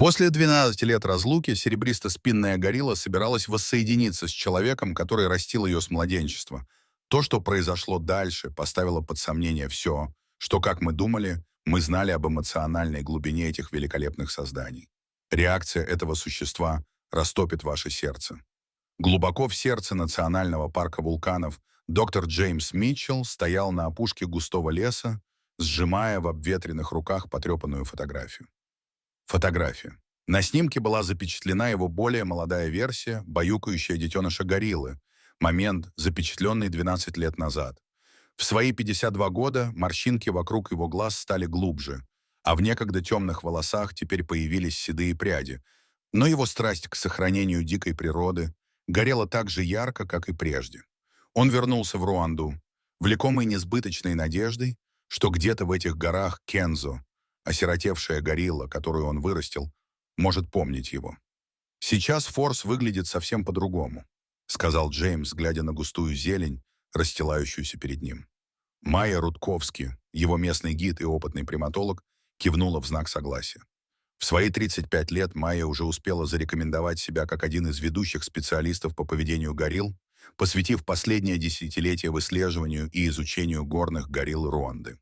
После 12 лет разлуки серебристо-спинная горилла собиралась воссоединиться с человеком, который растил ее с младенчества. То, что произошло дальше, поставило под сомнение все, что, как мы думали, мы знали об эмоциональной глубине этих великолепных созданий. Реакция этого существа растопит ваше сердце. Глубоко в сердце национального парка вулканов доктор Джеймс Митчелл стоял на опушке густого леса, сжимая в обветренных руках потрепанную фотографию. Фотография. На снимке была запечатлена его более молодая версия, баюкающая детеныша гориллы, момент, запечатленный 12 лет назад. В свои 52 года морщинки вокруг его глаз стали глубже, а в некогда темных волосах теперь появились седые пряди. Но его страсть к сохранению дикой природы горела так же ярко, как и прежде. Он вернулся в Руанду, влекомый несбыточной надеждой, что где-то в этих горах Кензо, осиротевшая горилла, которую он вырастил, может помнить его. «Сейчас Форс выглядит совсем по-другому», — сказал Джеймс, глядя на густую зелень, расстилающуюся перед ним. Майя Рудковски, его местный гид и опытный приматолог, кивнула в знак согласия. В свои 35 лет Майя уже успела зарекомендовать себя как один из ведущих специалистов по поведению горилл, посвятив последнее десятилетие выслеживанию и изучению горных горилл Руанды.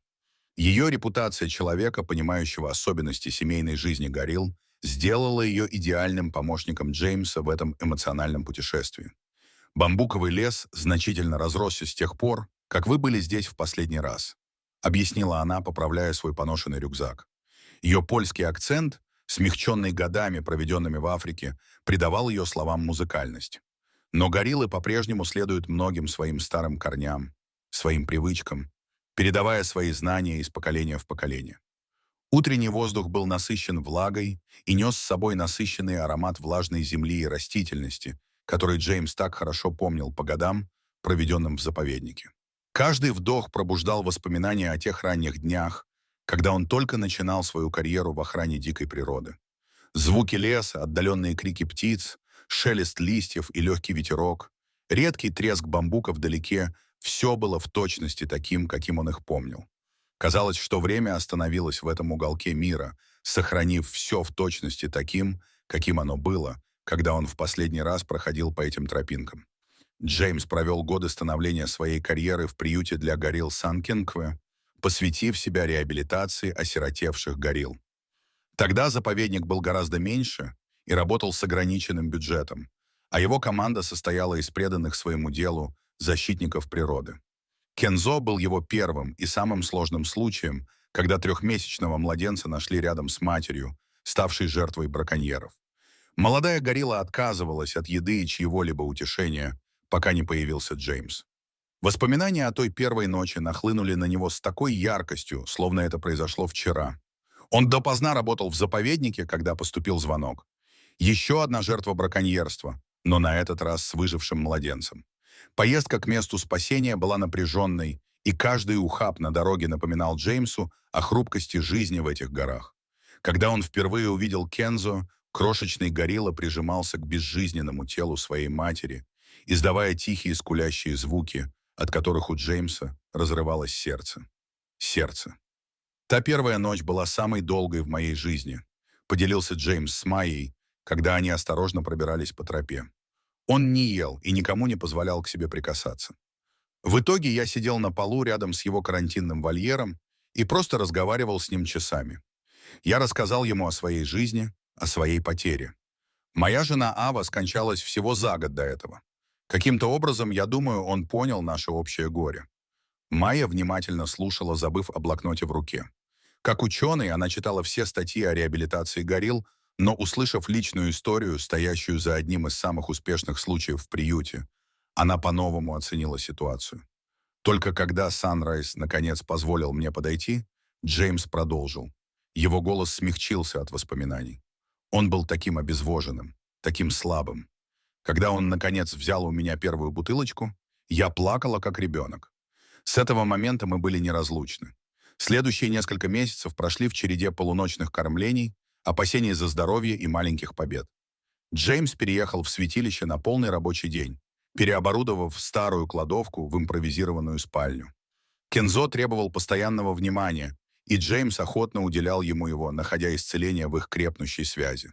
Ее репутация человека, понимающего особенности семейной жизни горилл, сделала ее идеальным помощником Джеймса в этом эмоциональном путешествии. «Бамбуковый лес значительно разросся с тех пор, как вы были здесь в последний раз», объяснила она, поправляя свой поношенный рюкзак. Ее польский акцент, смягченный годами, проведенными в Африке, придавал ее словам музыкальность. Но гориллы по-прежнему следуют многим своим старым корням, своим привычкам, передавая свои знания из поколения в поколение. Утренний воздух был насыщен влагой и нес с собой насыщенный аромат влажной земли и растительности, который Джеймс так хорошо помнил по годам, проведенным в заповеднике. Каждый вдох пробуждал воспоминания о тех ранних днях, когда он только начинал свою карьеру в охране дикой природы. Звуки леса, отдаленные крики птиц, шелест листьев и легкий ветерок, редкий треск бамбука вдалеке — все было в точности таким, каким он их помнил. Казалось, что время остановилось в этом уголке мира, сохранив все в точности таким, каким оно было, когда он в последний раз проходил по этим тропинкам. Джеймс провел годы становления своей карьеры в приюте для горилл Сан-Кинкве, посвятив себя реабилитации осиротевших горилл. Тогда заповедник был гораздо меньше и работал с ограниченным бюджетом, а его команда состояла из преданных своему делу защитников природы. Кензо был его первым и самым сложным случаем, когда трехмесячного младенца нашли рядом с матерью, ставшей жертвой браконьеров. Молодая горилла отказывалась от еды и чьего-либо утешения, пока не появился Джеймс. Воспоминания о той первой ночи нахлынули на него с такой яркостью, словно это произошло вчера. Он допоздна работал в заповеднике, когда поступил звонок. Еще одна жертва браконьерства, но на этот раз с выжившим младенцем. Поездка к месту спасения была напряженной, и каждый ухаб на дороге напоминал Джеймсу о хрупкости жизни в этих горах. Когда он впервые увидел Кензо, крошечный горилла прижимался к безжизненному телу своей матери, издавая тихие скулящие звуки, от которых у Джеймса разрывалось сердце. Сердце. Та первая ночь была самой долгой в моей жизни, поделился Джеймс с Майей, когда они осторожно пробирались по тропе. Он не ел и никому не позволял к себе прикасаться. В итоге я сидел на полу рядом с его карантинным вольером и просто разговаривал с ним часами. Я рассказал ему о своей жизни, о своей потере. Моя жена Ава скончалась всего за год до этого. Каким-то образом, я думаю, он понял наше общее горе. Майя внимательно слушала, забыв о блокноте в руке. Как ученый, она читала все статьи о реабилитации горилл, но, услышав личную историю, стоящую за одним из самых успешных случаев в приюте, она по-новому оценила ситуацию. Только когда Санрайз наконец позволил мне подойти, Джеймс продолжил. Его голос смягчился от воспоминаний. Он был таким обезвоженным, таким слабым. Когда он, наконец, взял у меня первую бутылочку, я плакала, как ребенок. С этого момента мы были неразлучны. Следующие несколько месяцев прошли в череде полуночных кормлений, опасений за здоровье и маленьких побед. Джеймс переехал в святилище на полный рабочий день, переоборудовав старую кладовку в импровизированную спальню. Кензо требовал постоянного внимания, и Джеймс охотно уделял ему его, находя исцеление в их крепнущей связи.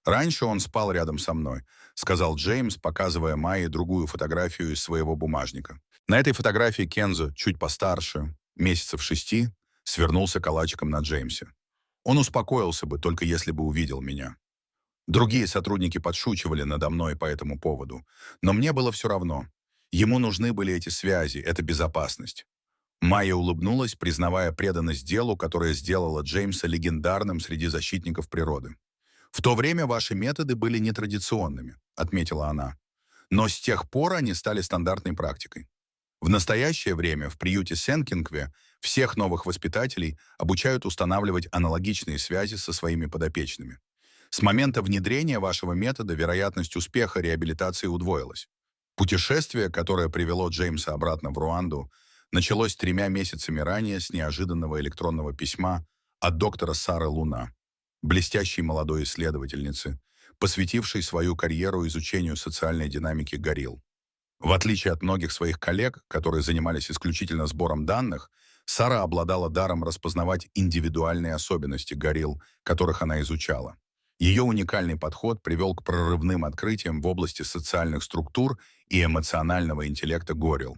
«Раньше он спал рядом со мной», — сказал Джеймс, показывая Майе другую фотографию из своего бумажника. На этой фотографии Кензо, чуть постарше, месяцев 6, свернулся калачиком на Джеймсе. Он успокоился бы, только если бы увидел меня. Другие сотрудники подшучивали надо мной по этому поводу, но мне было все равно. Ему нужны были эти связи, эта безопасность. Майя улыбнулась, признавая преданность делу, которое сделало Джеймса легендарным среди защитников природы. «В то время ваши методы были нетрадиционными», — отметила она. «Но с тех пор они стали стандартной практикой. В настоящее время в приюте Сенкингве всех новых воспитателей обучают устанавливать аналогичные связи со своими подопечными. С момента внедрения вашего метода вероятность успеха реабилитации удвоилась. Путешествие, которое привело Джеймса обратно в Руанду, началось 3 месяцами ранее с неожиданного электронного письма от доктора Сары Луна, блестящей молодой исследовательницы, посвятившей свою карьеру изучению социальной динамики горилл. В отличие от многих своих коллег, которые занимались исключительно сбором данных, Сара обладала даром распознавать индивидуальные особенности горилл, которых она изучала. Ее уникальный подход привел к прорывным открытиям в области социальных структур и эмоционального интеллекта горилл.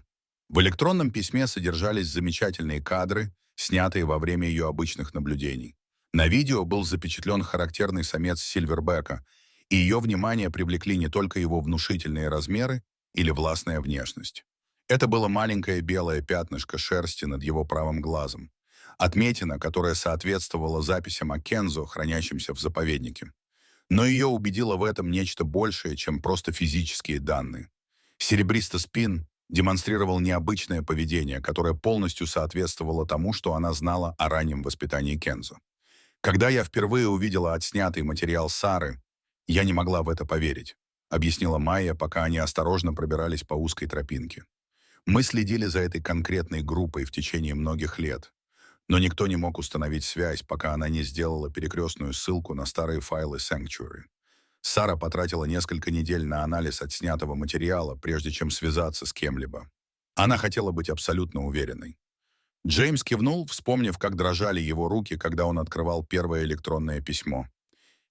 В электронном письме содержались замечательные кадры, снятые во время ее обычных наблюдений. На видео был запечатлен характерный самец сильвербека, и ее внимание привлекли не только его внушительные размеры или властная внешность. Это было маленькое белое пятнышко шерсти над его правым глазом, отметина, которая соответствовала записям о Кензо, хранящимся в заповеднике. Но ее убедило в этом нечто большее, чем просто физические данные. Серебристо-спин демонстрировал необычное поведение, которое полностью соответствовало тому, что она знала о раннем воспитании Кензо. «Когда я впервые увидела отснятый материал Сары, я не могла в это поверить», объяснила Майя, пока они осторожно пробирались по узкой тропинке. «Мы следили за этой конкретной группой в течение многих лет, но никто не мог установить связь, пока она не сделала перекрестную ссылку на старые файлы Sanctuary. Сара потратила несколько недель на анализ отснятого материала, прежде чем связаться с кем-либо. Она хотела быть абсолютно уверенной». Джеймс кивнул, вспомнив, как дрожали его руки, когда он открывал первое электронное письмо.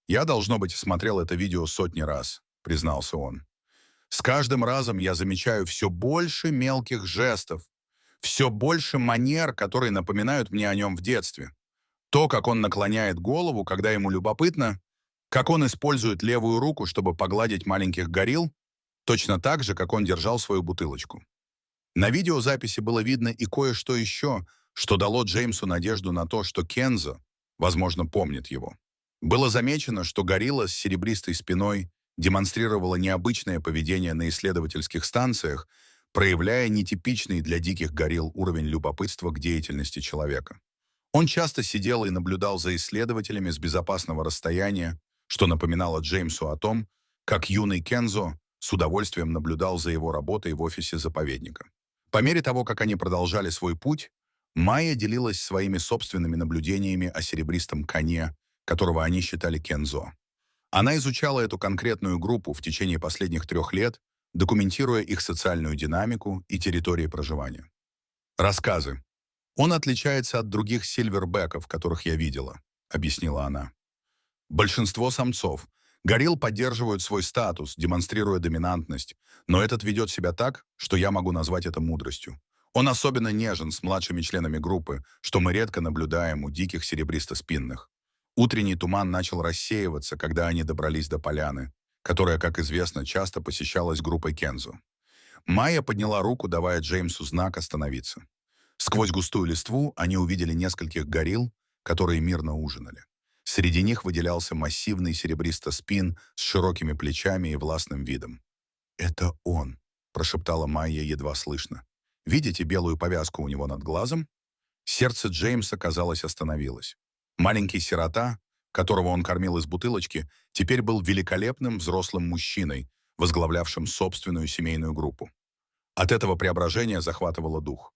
«Я, должно быть, смотрел это видео сотни раз», — признался он. «С каждым разом я замечаю все больше мелких жестов, все больше манер, которые напоминают мне о нем в детстве. То, как он наклоняет голову, когда ему любопытно, как он использует левую руку, чтобы погладить маленьких горилл, точно так же, как он держал свою бутылочку». На видеозаписи было видно и кое-что еще, что дало Джеймсу надежду на то, что Кензо, возможно, помнит его. Было замечено, что горилла с серебристой спиной демонстрировала необычное поведение на исследовательских станциях, проявляя нетипичный для диких горилл уровень любопытства к деятельности человека. Он часто сидел и наблюдал за исследователями с безопасного расстояния, что напоминало Джеймсу о том, как юный Кензо с удовольствием наблюдал за его работой в офисе заповедника. По мере того, как они продолжали свой путь, Майя делилась своими собственными наблюдениями о серебристом коне, которого они считали Кензо. Она изучала эту конкретную группу в течение последних 3 лет, документируя их социальную динамику и территории проживания. Рассказы. «Он отличается от других сильвербеков, которых я видела», — объяснила она. «Большинство самцов. Горилл поддерживают свой статус, демонстрируя доминантность, но этот ведет себя так, что я могу назвать это мудростью. Он особенно нежен с младшими членами группы, что мы редко наблюдаем у диких серебристоспинных. Утренний туман начал рассеиваться, когда они добрались до поляны, которая, как известно, часто посещалась группой Кензо. Майя подняла руку, давая Джеймсу знак остановиться. Сквозь густую листву они увидели нескольких горилл, которые мирно ужинали. Среди них выделялся массивный серебристо-спин с широкими плечами и властным видом. «Это он», — прошептала Майя едва слышно. «Видите белую повязку у него над глазом?» Сердце Джеймса, казалось, остановилось. Маленький сирота, которого он кормил из бутылочки, теперь был великолепным взрослым мужчиной, возглавлявшим собственную семейную группу. От этого преображения захватывало дух.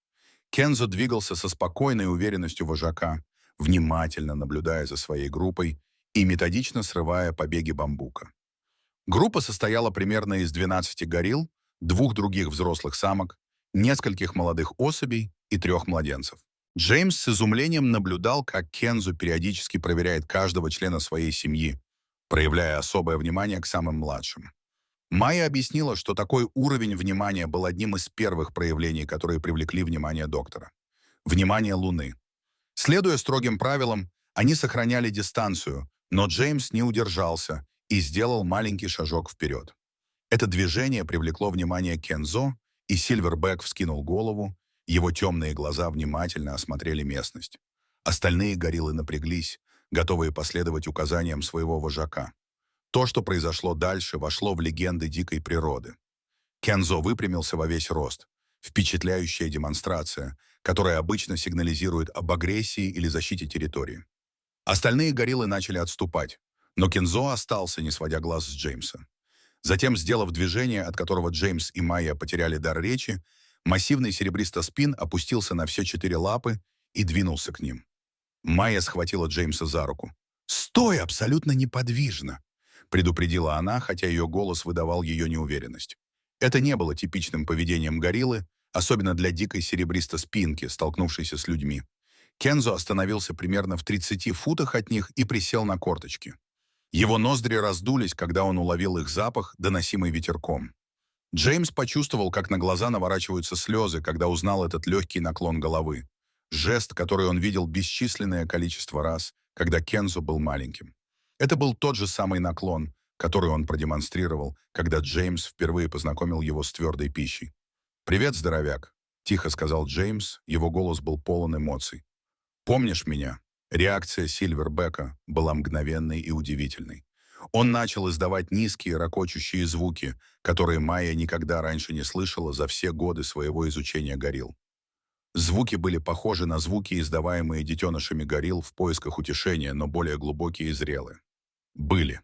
Кензо двигался со спокойной уверенностью вожака, внимательно наблюдая за своей группой и методично срывая побеги бамбука. Группа состояла примерно из 12 горилл, 2 других взрослых самок, нескольких молодых особей и 3 младенцев. Джеймс с изумлением наблюдал, как Кензо периодически проверяет каждого члена своей семьи, проявляя особое внимание к самым младшим. Майя объяснила, что такой уровень внимания был одним из первых проявлений, которые привлекли внимание доктора. Внимание Луны. Следуя строгим правилам, они сохраняли дистанцию, но Джеймс не удержался и сделал маленький шажок вперед. Это движение привлекло внимание Кензо, и Сильвербэк вскинул голову, его темные глаза внимательно осмотрели местность. Остальные гориллы напряглись, готовые последовать указаниям своего вожака. То, что произошло дальше, вошло в легенды дикой природы. Кензо выпрямился во весь рост. Впечатляющая демонстрация, которая обычно сигнализирует об агрессии или защите территории. Остальные гориллы начали отступать, но Кензо остался, не сводя глаз с Джеймса. Затем, сделав движение, от которого Джеймс и Майя потеряли дар речи, массивный серебристоспин опустился на все 4 лапы и двинулся к ним. Майя схватила Джеймса за руку. «Стой абсолютно неподвижно!» — предупредила она, хотя ее голос выдавал ее неуверенность. Это не было типичным поведением гориллы, особенно для дикой серебристоспинки, столкнувшейся с людьми. Кензо остановился примерно в 30 футах от них и присел на корточки. Его ноздри раздулись, когда он уловил их запах, доносимый ветерком. Джеймс почувствовал, как на глаза наворачиваются слезы, когда узнал этот легкий наклон головы. Жест, который он видел бесчисленное количество раз, когда Кензо был маленьким. Это был тот же самый наклон, который он продемонстрировал, когда Джеймс впервые познакомил его с твердой пищей. «Привет, здоровяк», — тихо сказал Джеймс, его голос был полон эмоций. «Помнишь меня?» Реакция Сильвербека была мгновенной и удивительной. Он начал издавать низкие, ракочущие звуки, которые Майя никогда раньше не слышала за все годы своего изучения горилл. Звуки были похожи на звуки, издаваемые детенышами горилл в поисках утешения, но более глубокие и зрелые. Были.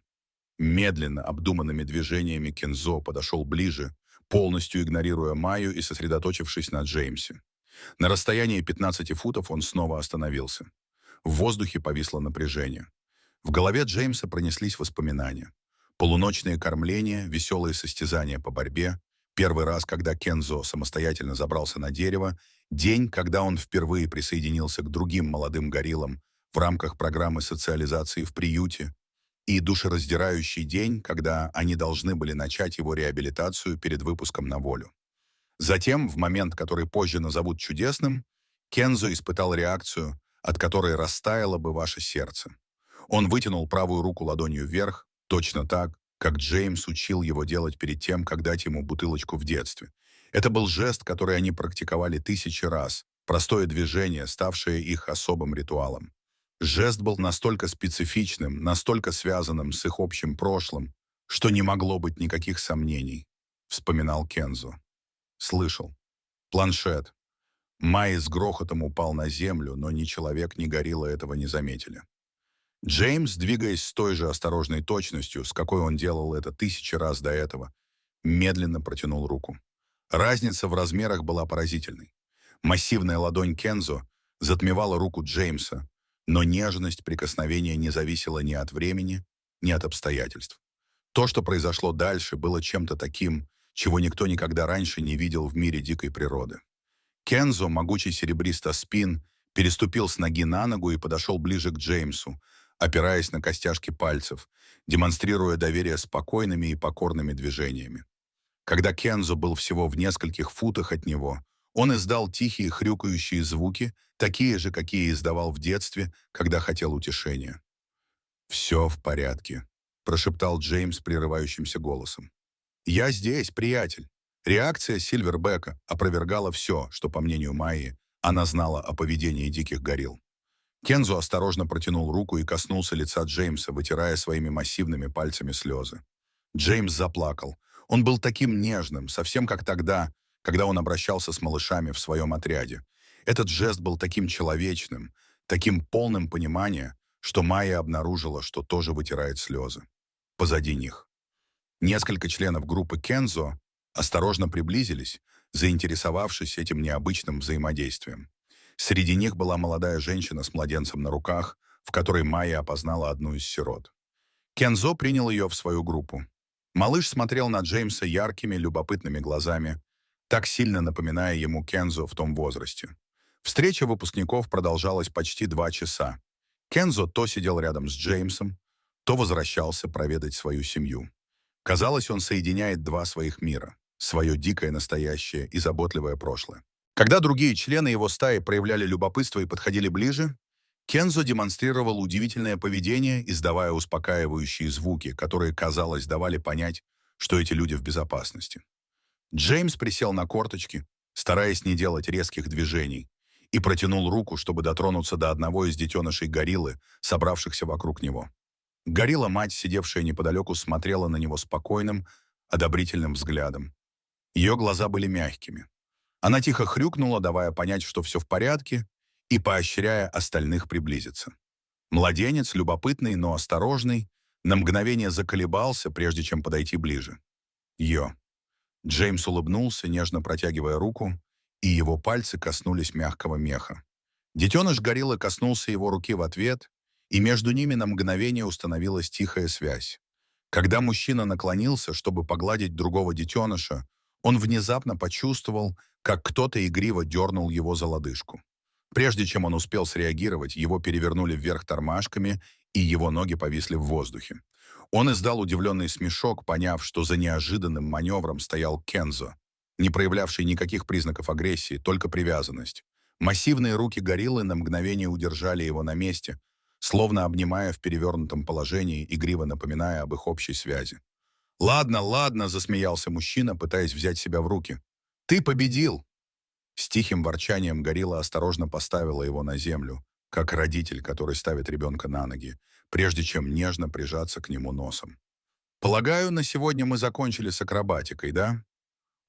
Медленно, обдуманными движениями Кензо подошел ближе, полностью игнорируя Майю и сосредоточившись на Джеймсе. На расстоянии 15 футов он снова остановился. В воздухе повисло напряжение. В голове Джеймса пронеслись воспоминания. Полуночные кормления, веселые состязания по борьбе, первый раз, когда Кензо самостоятельно забрался на дерево, день, когда он впервые присоединился к другим молодым гориллам в рамках программы социализации в приюте, и душераздирающий день, когда они должны были начать его реабилитацию перед выпуском на волю. Затем, в момент, который позже назовут чудесным, Кензо испытал реакцию, от которой растаяло бы ваше сердце. Он вытянул правую руку ладонью вверх, точно так, как Джеймс учил его делать перед тем, как дать ему бутылочку в детстве. Это был жест, который они практиковали тысячи раз, простое движение, ставшее их особым ритуалом. Жест был настолько специфичным, настолько связанным с их общим прошлым, что не могло быть никаких сомнений, вспоминал Кензо. Слышал. Планшет. Май с грохотом упал на землю, но ни человек, ни горилла этого не заметили. Джеймс, двигаясь с той же осторожной точностью, с какой он делал это тысячи раз до этого, медленно протянул руку. Разница в размерах была поразительной. Массивная ладонь Кензо затмевала руку Джеймса, но нежность прикосновения не зависела ни от времени, ни от обстоятельств. То, что произошло дальше, было чем-то таким, чего никто никогда раньше не видел в мире дикой природы. Кензо, могучий серебристоспин, переступил с ноги на ногу и подошел ближе к Джеймсу, опираясь на костяшки пальцев, демонстрируя доверие спокойными и покорными движениями. Когда Кензо был всего в нескольких футах от него, он издал тихие хрюкающие звуки, такие же, какие издавал в детстве, когда хотел утешения. «Все в порядке», — прошептал Джеймс прерывающимся голосом. «Я здесь, приятель». Реакция Сильвербека опровергала все, что, по мнению Майи, она знала о поведении диких горилл. Кензо осторожно протянул руку и коснулся лица Джеймса, вытирая своими массивными пальцами слезы. Джеймс заплакал. Он был таким нежным, совсем как тогда, когда он обращался с малышами в своем отряде. Этот жест был таким человечным, таким полным понимания, что Майя обнаружила, что тоже вытирает слезы. Позади них. Несколько членов группы Кензо осторожно приблизились, заинтересовавшись этим необычным взаимодействием. Среди них была молодая женщина с младенцем на руках, в которой Майя опознала одну из сирот. Кензо принял ее в свою группу. Малыш смотрел на Джеймса яркими, любопытными глазами, так сильно напоминая ему Кензо в том возрасте. Встреча выпускников продолжалась почти 2 часа. Кензо то сидел рядом с Джеймсом, то возвращался проведать свою семью. Казалось, он соединяет два своих мира — свое дикое настоящее и заботливое прошлое. Когда другие члены его стаи проявляли любопытство и подходили ближе, Кензо демонстрировал удивительное поведение, издавая успокаивающие звуки, которые, казалось, давали понять, что эти люди в безопасности. Джеймс присел на корточки, стараясь не делать резких движений, и протянул руку, чтобы дотронуться до одного из детенышей гориллы, собравшихся вокруг него. Горилла-мать, сидевшая неподалеку, смотрела на него спокойным, одобрительным взглядом. Ее глаза были мягкими. Она тихо хрюкнула, давая понять, что все в порядке, и поощряя остальных приблизиться. Младенец, любопытный, но осторожный, на мгновение заколебался, прежде чем подойти ближе. Йо. Джеймс улыбнулся, нежно протягивая руку, и его пальцы коснулись мягкого меха. Детеныш гориллы коснулся его руки в ответ, и между ними на мгновение установилась тихая связь. Когда мужчина наклонился, чтобы погладить другого детеныша, он внезапно почувствовал, как кто-то игриво дернул его за лодыжку. Прежде чем он успел среагировать, его перевернули вверх тормашками, и его ноги повисли в воздухе. Он издал удивленный смешок, поняв, что за неожиданным маневром стоял Кензо, не проявлявший никаких признаков агрессии, только привязанность. Массивные руки гориллы на мгновение удержали его на месте, словно обнимая в перевернутом положении, игриво напоминая об их общей связи. «Ладно, ладно», — засмеялся мужчина, пытаясь взять себя в руки. «Ты победил!» С тихим ворчанием горилла осторожно поставила его на землю, как родитель, который ставит ребенка на ноги, прежде чем нежно прижаться к нему носом. «Полагаю, на сегодня мы закончили с акробатикой, да?»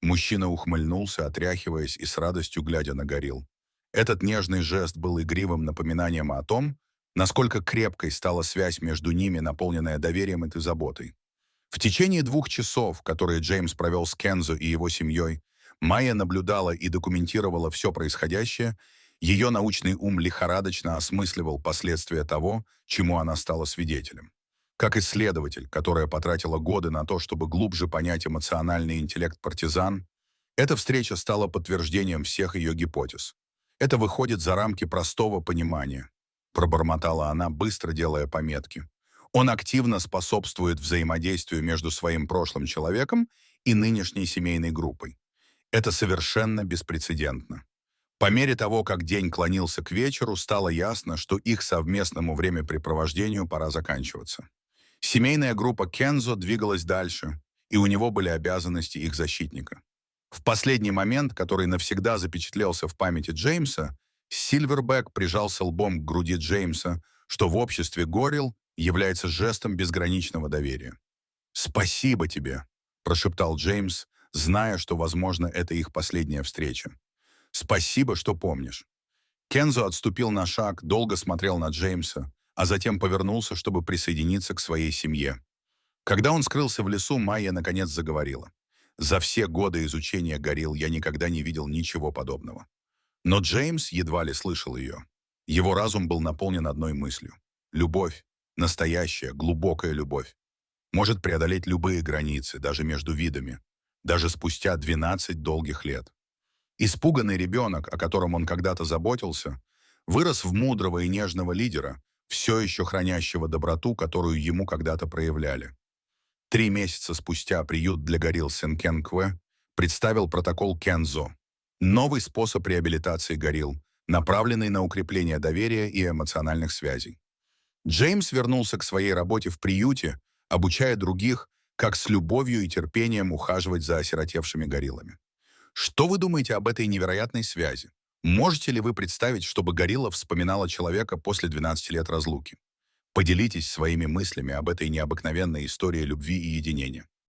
Мужчина ухмыльнулся, отряхиваясь и с радостью глядя на горилл. Этот нежный жест был игривым напоминанием о том, насколько крепкой стала связь между ними, наполненная доверием и заботой. В течение 2 часов, которые Джеймс провел с Кензо и его семьей, Майя наблюдала и документировала все происходящее, ее научный ум лихорадочно осмысливал последствия того, чему она стала свидетелем. Как исследователь, которая потратила годы на то, чтобы глубже понять эмоциональный интеллект партизан, эта встреча стала подтверждением всех ее гипотез. Это выходит за рамки простого понимания, пробормотала она, быстро делая пометки. Он активно способствует взаимодействию между своим прошлым человеком и нынешней семейной группой. Это совершенно беспрецедентно. По мере того, как день клонился к вечеру, стало ясно, что их совместному времяпрепровождению пора заканчиваться. Семейная группа Кензо двигалась дальше, и у него были обязанности их защитника. В последний момент, который навсегда запечатлелся в памяти Джеймса, Сильвербэк прижался лбом к груди Джеймса, что в обществе горилл является жестом безграничного доверия. «Спасибо тебе», — прошептал Джеймс, зная, что, возможно, это их последняя встреча. «Спасибо, что помнишь». Кензо отступил на шаг, долго смотрел на Джеймса, а затем повернулся, чтобы присоединиться к своей семье. Когда он скрылся в лесу, Майя наконец заговорила. «За все годы изучения горилл я никогда не видел ничего подобного». Но Джеймс едва ли слышал ее. Его разум был наполнен одной мыслью. Любовь, настоящая, глубокая любовь, может преодолеть любые границы, даже между видами, даже спустя 12 долгих лет. Испуганный ребенок, о котором он когда-то заботился, вырос в мудрого и нежного лидера, все еще хранящего доброту, которую ему когда-то проявляли. 3 месяца спустя приют для горилл Сен-Кен-Кве представил протокол Кензо, новый способ реабилитации горилл, направленный на укрепление доверия и эмоциональных связей. Джеймс вернулся к своей работе в приюте, обучая других, как с любовью и терпением ухаживать за осиротевшими гориллами. Что вы думаете об этой невероятной связи? Можете ли вы представить, чтобы горилла вспоминала человека после 12 лет разлуки? Поделитесь своими мыслями об этой необыкновенной истории любви и единения.